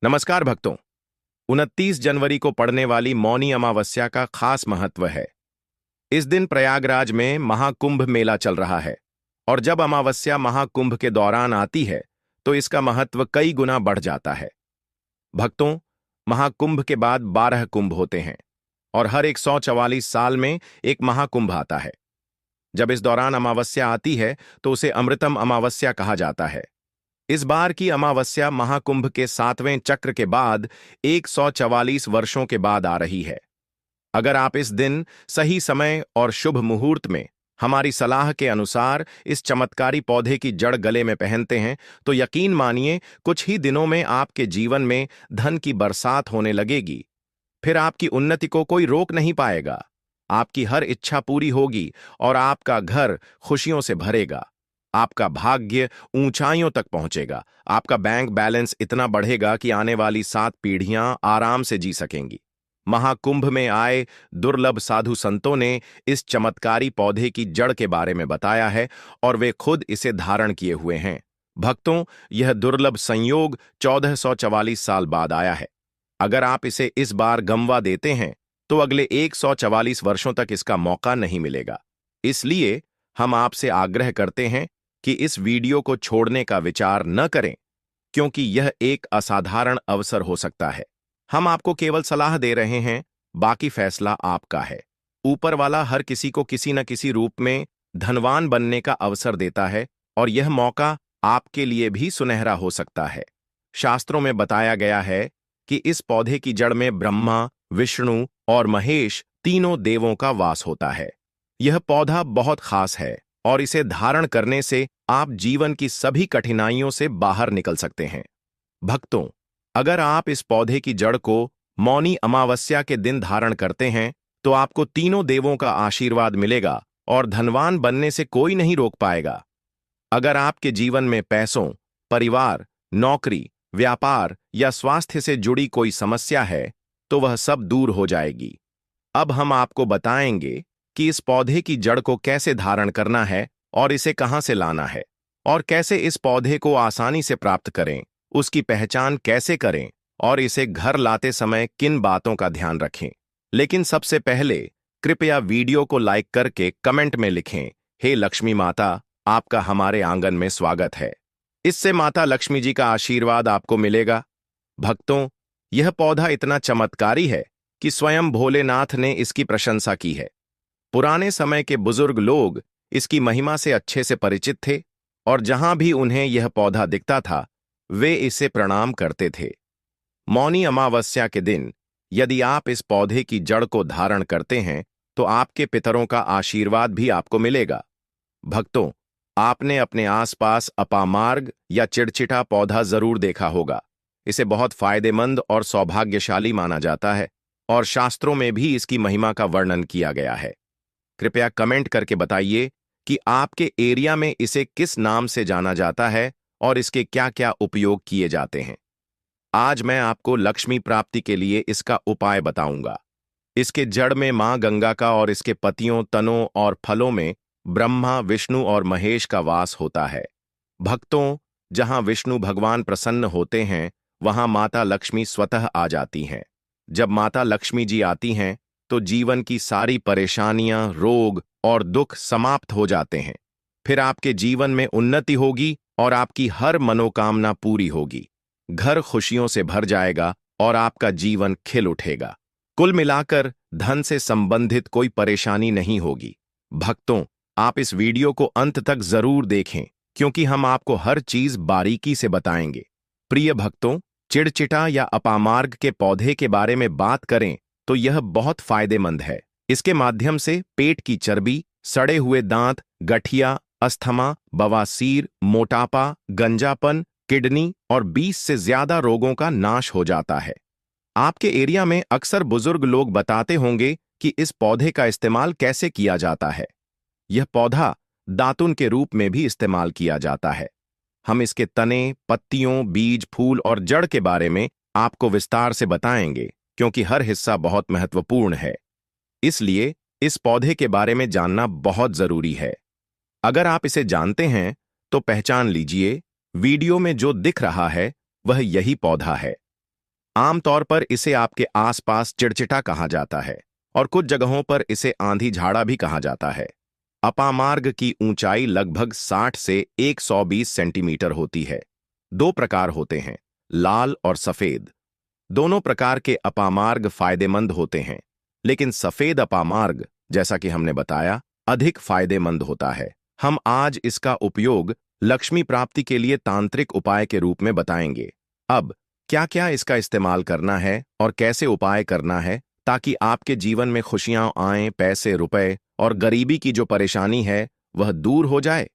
नमस्कार भक्तों। 29 जनवरी को पड़ने वाली मौनी अमावस्या का खास महत्व है। इस दिन प्रयागराज में महाकुंभ मेला चल रहा है और जब अमावस्या महाकुंभ के दौरान आती है तो इसका महत्व कई गुना बढ़ जाता है। भक्तों, महाकुंभ के बाद 12 कुंभ होते हैं और हर 144 साल में एक महाकुंभ आता है। जब इस दौरान अमावस्या आती है तो उसे अमृतम अमावस्या कहा जाता है। इस बार की अमावस्या महाकुंभ के 7वें चक्र के बाद 144 वर्षों के बाद आ रही है। अगर आप इस दिन सही समय और शुभ मुहूर्त में हमारी सलाह के अनुसार इस चमत्कारी पौधे की जड़ गले में पहनते हैं तो यकीन मानिए कुछ ही दिनों में आपके जीवन में धन की बरसात होने लगेगी। फिर आपकी उन्नति को कोई रोक नहीं पाएगा। आपकी हर इच्छा पूरी होगी और आपका घर खुशियों से भरेगा। आपका भाग्य ऊंचाइयों तक पहुंचेगा। आपका बैंक बैलेंस इतना बढ़ेगा कि आने वाली 7 पीढ़ियां आराम से जी सकेंगी। महाकुंभ में आए दुर्लभ साधु संतों ने इस चमत्कारी पौधे की जड़ के बारे में बताया है और वे खुद इसे धारण किए हुए हैं। भक्तों, यह दुर्लभ संयोग 1444 साल बाद आया है। अगर आप इसे इस बार गंवा देते हैं तो अगले 144 वर्षों तक इसका मौका नहीं मिलेगा। इसलिए हम आपसे आग्रह करते हैं कि इस वीडियो को छोड़ने का विचार न करें, क्योंकि यह एक असाधारण अवसर हो सकता है। हम आपको केवल सलाह दे रहे हैं, बाकी फैसला आपका है। ऊपर वाला हर किसी को किसी न किसी रूप में धनवान बनने का अवसर देता है और यह मौका आपके लिए भी सुनहरा हो सकता है। शास्त्रों में बताया गया है कि इस पौधे की जड़ में ब्रह्मा, विष्णु और महेश तीनों देवों का वास होता है। यह पौधा बहुत खास है और इसे धारण करने से आप जीवन की सभी कठिनाइयों से बाहर निकल सकते हैं। भक्तों, अगर आप इस पौधे की जड़ को मौनी अमावस्या के दिन धारण करते हैं तो आपको तीनों देवों का आशीर्वाद मिलेगा और धनवान बनने से कोई नहीं रोक पाएगा। अगर आपके जीवन में पैसों, परिवार, नौकरी, व्यापार या स्वास्थ्य से जुड़ी कोई समस्या है तो वह सब दूर हो जाएगी। अब हम आपको बताएंगे कि इस पौधे की जड़ को कैसे धारण करना है और इसे कहां से लाना है और कैसे इस पौधे को आसानी से प्राप्त करें, उसकी पहचान कैसे करें और इसे घर लाते समय किन बातों का ध्यान रखें। लेकिन सबसे पहले कृपया वीडियो को लाइक करके कमेंट में लिखें, हे लक्ष्मी माता, आपका हमारे आंगन में स्वागत है। इससे माता लक्ष्मी जी का आशीर्वाद आपको मिलेगा। भक्तों, यह पौधा इतना चमत्कारी है कि स्वयं भोलेनाथ ने इसकी प्रशंसा की है। पुराने समय के बुजुर्ग लोग इसकी महिमा से अच्छे से परिचित थे और जहां भी उन्हें यह पौधा दिखता था वे इसे प्रणाम करते थे। मौनी अमावस्या के दिन यदि आप इस पौधे की जड़ को धारण करते हैं तो आपके पितरों का आशीर्वाद भी आपको मिलेगा। भक्तों, आपने अपने आसपास अपामार्ग या चिड़चिटा पौधा जरूर देखा होगा। इसे बहुत फायदेमंद और सौभाग्यशाली माना जाता है और शास्त्रों में भी इसकी महिमा का वर्णन किया गया है। कृपया कमेंट करके बताइए कि आपके एरिया में इसे किस नाम से जाना जाता है और इसके क्या क्या उपयोग किए जाते हैं। आज मैं आपको लक्ष्मी प्राप्ति के लिए इसका उपाय बताऊंगा। इसके जड़ में मां गंगा का और इसके पत्तियों, तनों और फलों में ब्रह्मा, विष्णु और महेश का वास होता है। भक्तों, जहां विष्णु भगवान प्रसन्न होते हैं वहां माता लक्ष्मी स्वतः आ जाती हैं। जब माता लक्ष्मी जी आती हैं तो जीवन की सारी परेशानियां, रोग और दुख समाप्त हो जाते हैं। फिर आपके जीवन में उन्नति होगी और आपकी हर मनोकामना पूरी होगी। घर खुशियों से भर जाएगा और आपका जीवन खिल उठेगा। कुल मिलाकर धन से संबंधित कोई परेशानी नहीं होगी। भक्तों, आप इस वीडियो को अंत तक जरूर देखें क्योंकि हम आपको हर चीज बारीकी से बताएंगे। प्रिय भक्तों, चिड़चिटा या अपामार्ग के पौधे के बारे में बात करें तो यह बहुत फायदेमंद है। इसके माध्यम से पेट की चर्बी, सड़े हुए दांत, गठिया, अस्थमा, बवासीर, मोटापा, गंजापन, किडनी और 20 से ज्यादा रोगों का नाश हो जाता है। आपके एरिया में अक्सर बुजुर्ग लोग बताते होंगे कि इस पौधे का इस्तेमाल कैसे किया जाता है। यह पौधा दातुन के रूप में भी इस्तेमाल किया जाता है। हम इसके तने, पत्तियों, बीज, फूल और जड़ के बारे में आपको विस्तार से बताएंगे क्योंकि हर हिस्सा बहुत महत्वपूर्ण है। इसलिए इस पौधे के बारे में जानना बहुत जरूरी है। अगर आप इसे जानते हैं तो पहचान लीजिए, वीडियो में जो दिख रहा है वह यही पौधा है। आमतौर पर इसे आपके आसपास चिड़चिटा कहा जाता है और कुछ जगहों पर इसे आंधी झाड़ा भी कहा जाता है। अपामार्ग की ऊंचाई लगभग 60 से 120 सेंटीमीटर होती है। दो प्रकार होते हैं, लाल और सफेद। दोनों प्रकार के अपामार्ग फायदेमंद होते हैं, लेकिन सफेद अपामार्ग, जैसा कि हमने बताया, अधिक फायदेमंद होता है। हम आज इसका उपयोग लक्ष्मी प्राप्ति के लिए तांत्रिक उपाय के रूप में बताएंगे। अब क्या क्या इसका इस्तेमाल करना है और कैसे उपाय करना है ताकि आपके जीवन में खुशियां आएं, पैसे, रुपए और गरीबी की जो परेशानी है वह दूर हो जाए।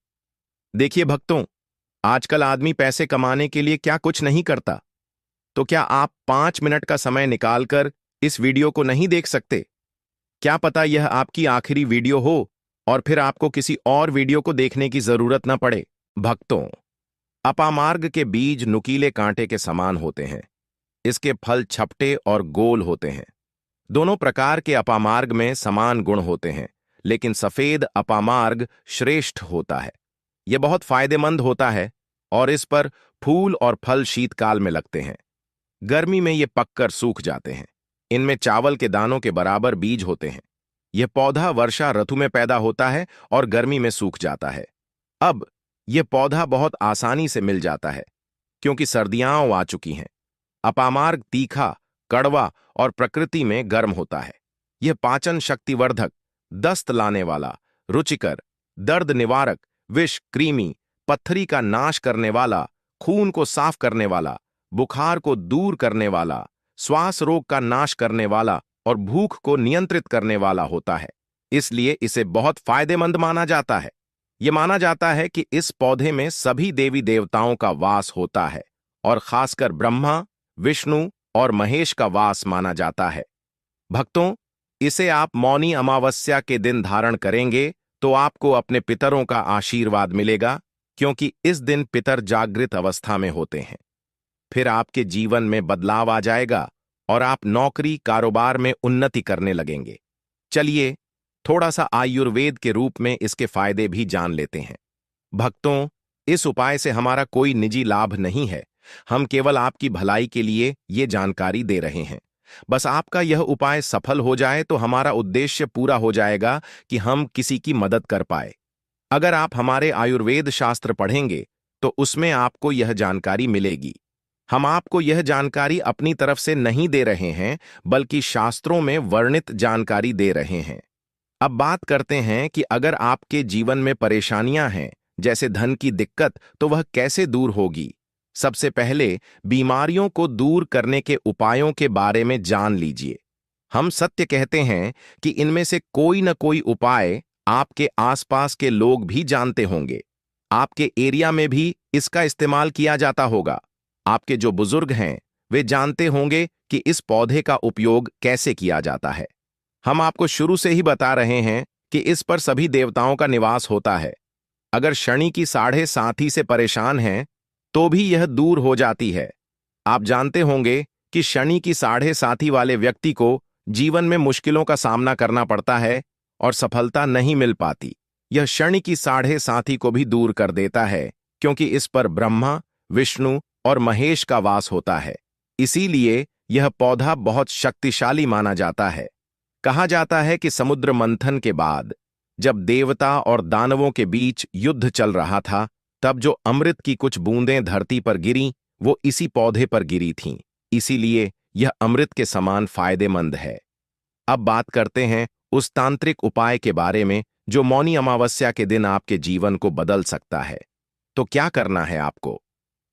देखिए भक्तों, आजकल आदमी पैसे कमाने के लिए क्या कुछ नहीं करता। तो क्या आप 5 मिनट का समय निकालकर इस वीडियो को नहीं देख सकते? क्या पता यह आपकी आखिरी वीडियो हो और फिर आपको किसी और वीडियो को देखने की जरूरत न पड़े। भक्तों, अपामार्ग के बीज नुकीले कांटे के समान होते हैं। इसके फल छपटे और गोल होते हैं। दोनों प्रकार के अपामार्ग में समान गुण होते हैं, लेकिन सफेद अपामार्ग श्रेष्ठ होता है। यह बहुत फायदेमंद होता है और इस पर फूल और फल शीतकाल में लगते हैं। गर्मी में ये पककर सूख जाते हैं। इनमें चावल के दानों के बराबर बीज होते हैं। यह पौधा वर्षा ऋतु में पैदा होता है और गर्मी में सूख जाता है। अब यह पौधा बहुत आसानी से मिल जाता है क्योंकि सर्दियां आ चुकी हैं। अपामार्ग तीखा, कड़वा और प्रकृति में गर्म होता है। यह पाचन शक्तिवर्धक, दस्त लाने वाला, रुचिकर, दर्द निवारक, विष, कृमि, पत्थरी का नाश करने वाला, खून को साफ करने वाला, बुखार को दूर करने वाला, श्वास रोग का नाश करने वाला और भूख को नियंत्रित करने वाला होता है। इसलिए इसे बहुत फायदेमंद माना जाता है। यह माना जाता है कि इस पौधे में सभी देवी देवताओं का वास होता है और खासकर ब्रह्मा, विष्णु और महेश का वास माना जाता है। भक्तों, इसे आप मौनी अमावस्या के दिन धारण करेंगे तो आपको अपने पितरों का आशीर्वाद मिलेगा, क्योंकि इस दिन पितर जागृत अवस्था में होते हैं। फिर आपके जीवन में बदलाव आ जाएगा और आप नौकरी, कारोबार में उन्नति करने लगेंगे। चलिए थोड़ा सा आयुर्वेद के रूप में इसके फायदे भी जान लेते हैं। भक्तों, इस उपाय से हमारा कोई निजी लाभ नहीं है। हम केवल आपकी भलाई के लिए ये जानकारी दे रहे हैं। बस आपका यह उपाय सफल हो जाए तो हमारा उद्देश्य पूरा हो जाएगा कि हम किसी की मदद कर पाए। अगर आप हमारे आयुर्वेद शास्त्र पढ़ेंगे तो उसमें आपको यह जानकारी मिलेगी। हम आपको यह जानकारी अपनी तरफ से नहीं दे रहे हैं, बल्कि शास्त्रों में वर्णित जानकारी दे रहे हैं। अब बात करते हैं कि अगर आपके जीवन में परेशानियां हैं, जैसे धन की दिक्कत, तो वह कैसे दूर होगी। सबसे पहले बीमारियों को दूर करने के उपायों के बारे में जान लीजिए। हम सत्य कहते हैं कि इनमें से कोई न कोई उपाय आपके आसपास के लोग भी जानते होंगे। आपके एरिया में भी इसका इस्तेमाल किया जाता होगा। आपके जो बुजुर्ग हैं वे जानते होंगे कि इस पौधे का उपयोग कैसे किया जाता है। हम आपको शुरू से ही बता रहे हैं कि इस पर सभी देवताओं का निवास होता है। अगर शनि की साढ़े साथी से परेशान हैं तो भी यह दूर हो जाती है। आप जानते होंगे कि शनि की साढ़े साथी वाले व्यक्ति को जीवन में मुश्किलों का सामना करना पड़ता है और सफलता नहीं मिल पाती। यह शनि की साढ़े साथी को भी दूर कर देता है, क्योंकि इस पर ब्रह्मा, विष्णु और महेश का वास होता है। इसीलिए यह पौधा बहुत शक्तिशाली माना जाता है। कहा जाता है कि समुद्र मंथन के बाद जब देवता और दानवों के बीच युद्ध चल रहा था, तब जो अमृत की कुछ बूंदें धरती पर गिरीं, वो इसी पौधे पर गिरी थीं। इसीलिए यह अमृत के समान फायदेमंद है। अब बात करते हैं उस तांत्रिक उपाय के बारे में जो मौनी अमावस्या के दिन आपके जीवन को बदल सकता है। तो क्या करना है आपको?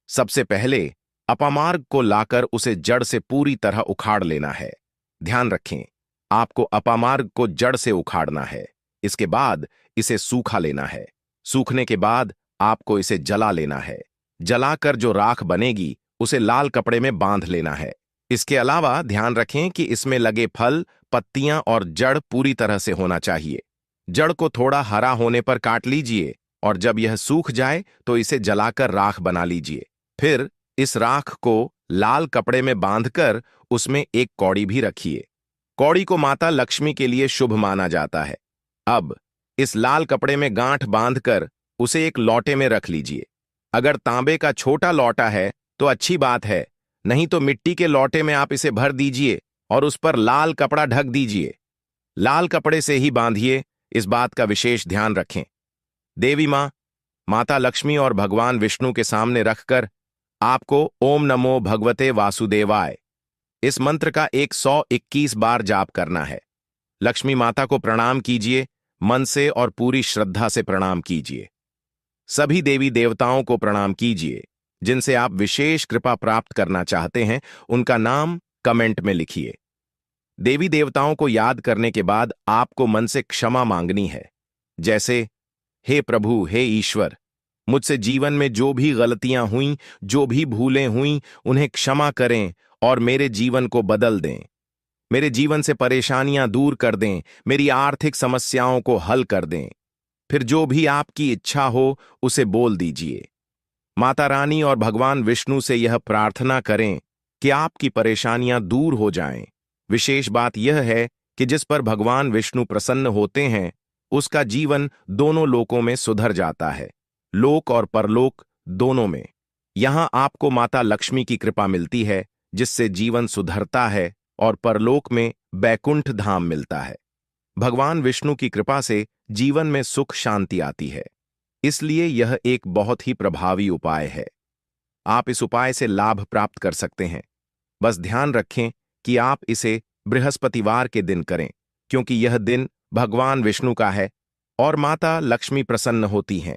सबसे पहले अपामार्ग को लाकर उसे जड़ से पूरी तरह उखाड़ लेना है। ध्यान रखें, आपको अपामार्ग को जड़ से उखाड़ना है। इसके बाद इसे सूखा लेना है। सूखने के बाद आपको इसे जला लेना है। जलाकर जो राख बनेगी उसे लाल कपड़े में बांध लेना है। इसके अलावा ध्यान रखें कि इसमें लगे फल, पत्तियां और जड़ पूरी तरह से होना चाहिए। जड़ को थोड़ा हरा होने पर काट लीजिए और जब यह सूख जाए तो इसे जलाकर राख बना लीजिए। फिर इस राख को लाल कपड़े में बांधकर उसमें एक कौड़ी भी रखिए। कौड़ी को माता लक्ष्मी के लिए शुभ माना जाता है। अब इस लाल कपड़े में गांठ बांधकर उसे एक लौटे में रख लीजिए। अगर तांबे का छोटा लौटा है तो अच्छी बात है, नहीं तो मिट्टी के लौटे में आप इसे भर दीजिए और उस पर लाल कपड़ा ढक दीजिए। लाल कपड़े से ही बांधिए, इस बात का विशेष ध्यान रखें। देवी माँ, माता लक्ष्मी और भगवान विष्णु के सामने रखकर आपको ओम नमो भगवते वासुदेवाय इस मंत्र का 121 बार जाप करना है। लक्ष्मी माता को प्रणाम कीजिए, मन से और पूरी श्रद्धा से प्रणाम कीजिए। सभी देवी देवताओं को प्रणाम कीजिए जिनसे आप विशेष कृपा प्राप्त करना चाहते हैं, उनका नाम कमेंट में लिखिए। देवी देवताओं को याद करने के बाद आपको मन से क्षमा मांगनी है, जैसे हे प्रभु, हे ईश्वर, मुझसे जीवन में जो भी गलतियां हुईं, जो भी भूलें हुईं, उन्हें क्षमा करें और मेरे जीवन को बदल दें। मेरे जीवन से परेशानियां दूर कर दें, मेरी आर्थिक समस्याओं को हल कर दें। फिर जो भी आपकी इच्छा हो उसे बोल दीजिए। माता रानी और भगवान विष्णु से यह प्रार्थना करें कि आपकी परेशानियां दूर हो जाएं। विशेष बात यह है कि जिस पर भगवान विष्णु प्रसन्न होते हैं, उसका जीवन दोनों लोकों में सुधर जाता है, लोक और परलोक दोनों में। यहां आपको माता लक्ष्मी की कृपा मिलती है, जिससे जीवन सुधरता है और परलोक में बैकुंठ धाम मिलता है। भगवान विष्णु की कृपा से जीवन में सुख शांति आती है, इसलिए यह एक बहुत ही प्रभावी उपाय है। आप इस उपाय से लाभ प्राप्त कर सकते हैं। बस ध्यान रखें कि आप इसे बृहस्पतिवार के दिन करें, क्योंकि यह दिन भगवान विष्णु का है और माता लक्ष्मी प्रसन्न होती हैं।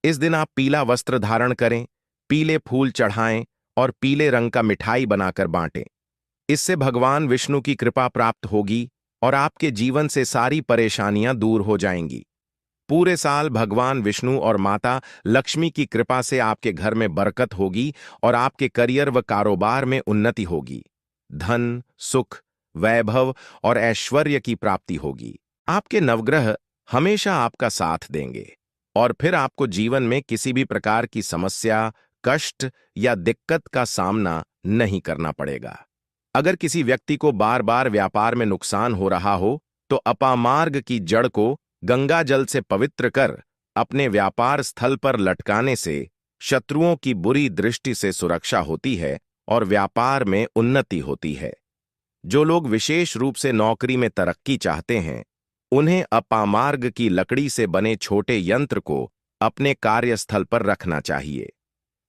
इस दिन आप पीला वस्त्र धारण करें, पीले फूल चढ़ाएं और पीले रंग का मिठाई बनाकर बांटें। इससे भगवान विष्णु की कृपा प्राप्त होगी और आपके जीवन से सारी परेशानियां दूर हो जाएंगी। पूरे साल भगवान विष्णु और माता लक्ष्मी की कृपा से आपके घर में बरकत होगी और आपके करियर व कारोबार में उन्नति होगी। धन, सुख, वैभव और ऐश्वर्य की प्राप्ति होगी। आपके नवग्रह हमेशा आपका साथ देंगे और फिर आपको जीवन में किसी भी प्रकार की समस्या, कष्ट या दिक्कत का सामना नहीं करना पड़ेगा। अगर किसी व्यक्ति को बार बार व्यापार में नुकसान हो रहा हो, तो अपामार्ग की जड़ को गंगा जल से पवित्र कर अपने व्यापार स्थल पर लटकाने से शत्रुओं की बुरी दृष्टि से सुरक्षा होती है और व्यापार में उन्नति होती है। जो लोग विशेष रूप से नौकरी में तरक्की चाहते हैं, उन्हें अपामार्ग की लकड़ी से बने छोटे यंत्र को अपने कार्यस्थल पर रखना चाहिए।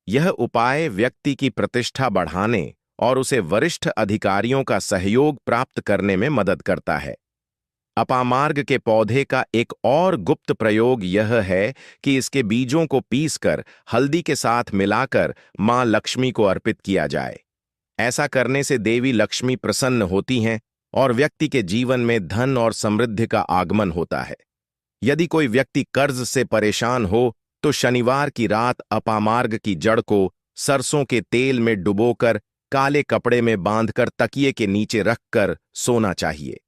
यह उपाय व्यक्ति की प्रतिष्ठा बढ़ाने और उसे वरिष्ठ अधिकारियों का सहयोग प्राप्त करने में मदद करता है। अपामार्ग के पौधे का एक और गुप्त प्रयोग यह है कि इसके बीजों को पीसकर हल्दी के साथ मिलाकर मां लक्ष्मी को अर्पित किया जाए। ऐसा करने से देवी लक्ष्मी प्रसन्न होती हैं और व्यक्ति के जीवन में धन और समृद्धि का आगमन होता है। यदि कोई व्यक्ति कर्ज से परेशान हो, तो शनिवार की रात अपामार्ग की जड़ को सरसों के तेल में डुबोकर काले कपड़े में बांधकर तकिए के नीचे रखकर सोना चाहिए।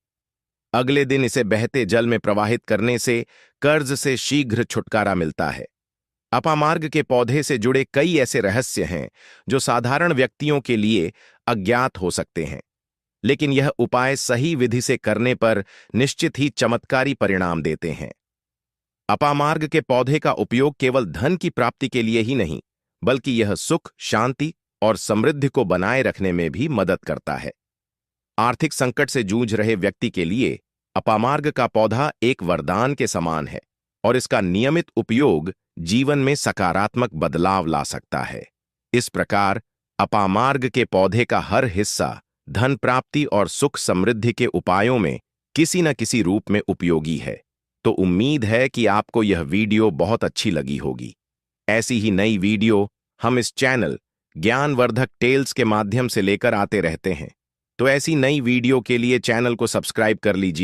अगले दिन इसे बहते जल में प्रवाहित करने से कर्ज से शीघ्र छुटकारा मिलता है। अपामार्ग के पौधे से जुड़े कई ऐसे रहस्य हैं जो साधारण व्यक्तियों के लिए अज्ञात हो सकते हैं, लेकिन यह उपाय सही विधि से करने पर निश्चित ही चमत्कारी परिणाम देते हैं। अपामार्ग के पौधे का उपयोग केवल धन की प्राप्ति के लिए ही नहीं, बल्कि यह सुख, शांति और समृद्धि को बनाए रखने में भी मदद करता है। आर्थिक संकट से जूझ रहे व्यक्ति के लिए अपामार्ग का पौधा एक वरदान के समान है और इसका नियमित उपयोग जीवन में सकारात्मक बदलाव ला सकता है। इस प्रकार अपामार्ग के पौधे का हर हिस्सा धन प्राप्ति और सुख समृद्धि के उपायों में किसी न किसी रूप में उपयोगी है। तो उम्मीद है कि आपको यह वीडियो बहुत अच्छी लगी होगी। ऐसी ही नई वीडियो हम इस चैनल ज्ञानवर्धक टेल्स के माध्यम से लेकर आते रहते हैं। तो ऐसी नई वीडियो के लिए चैनल को सब्सक्राइब कर लीजिए।